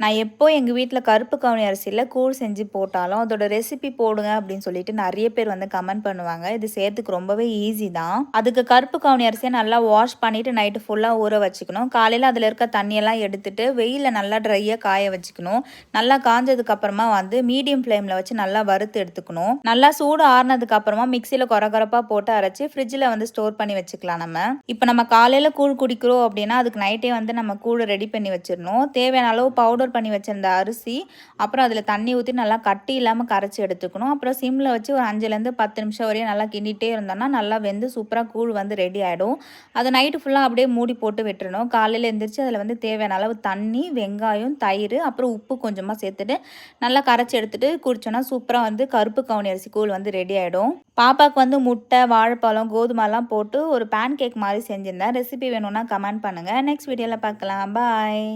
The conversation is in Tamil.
நான் எப்போ எங்கள் வீட்டில் கருப்பு கவுனி அரிசியில் கூழ் செஞ்சு போட்டாலும் அதோட ரெசிபி போடுங்க அப்படின்னு சொல்லிட்டு நிறைய பேர் வந்து கமெண்ட் பண்ணுவாங்க. இது செய்யறதுக்கு ரொம்பவே ஈஸி தான். அதுக்கு கருப்பு கவுனி அரிசியை நல்லா வாஷ் பண்ணிவிட்டு நைட்டு ஃபுல்லாக ஊற வச்சுக்கணும். காலையில் அதில் இருக்க தண்ணியெல்லாம் எடுத்துட்டு வெயிலில் நல்லா ட்ரையாக காய வச்சுக்கணும். நல்லா காஞ்சதுக்கு அப்புறமா வந்து மீடியம் ஃப்ளேமில் வச்சு நல்லா வறுத்து எடுத்துக்கணும். நல்லா சூடு ஆறுனதுக்கு அப்புறமா மிக்சியில் கொரகொரப்பாக போட்டு அரைச்சி ஃப்ரிட்ஜில் வந்து ஸ்டோர் பண்ணி வச்சுக்கலாம். இப்போ நம்ம காலையில் கூழ் குடிக்கிறோம் அப்படின்னா அதுக்கு நைட்டே வந்து நம்ம கூழ் ரெடி பண்ணி வச்சிடணும். தேவையான அளவு பவுடர் பண்ணி வச்சிருந்த அரிசி, அப்புறம் அதில் தண்ணி ஊற்றி நல்லா கட்டி இல்லாமல் கரைச்சி எடுத்துக்கணும். அப்புறம் சிம்மில் வச்சு ஒரு 5லேருந்து 10 நிமிஷம் வரையும் நல்லா கிண்டிகிட்டே இருந்தோம்னா நல்லா வெந்து சூப்பராக கூழ் வந்து ரெடி ஆகிடும். அதை நைட்டு ஃபுல்லாக அப்படியே மூடி போட்டு விட்டுறணும். காலையில் எழுந்திரிச்சு அதில் வந்து தேவையான அளவு தண்ணி, வெங்காயம், தயிர், அப்புறம் உப்பு கொஞ்சமாக சேர்த்துட்டு நல்லா கரைச்சி எடுத்துகிட்டு குடிச்சோன்னா சூப்பராக வந்து கருப்பு கவுனி அரிசி கூழ் வந்து ரெடி ஆகிடும். பாப்பாவுக்கு வந்து முட்டை, வாழைப்பழம், கோதுமைலாம் போட்டு ஒரு பேன் கேக் மாதிரி செஞ்சுருந்தேன். ரெசிபி வேணும்னா கமெண்ட் பண்ணுங்கள். நெக்ஸ்ட் வீடியோவில் பார்க்கலாம். பாய்.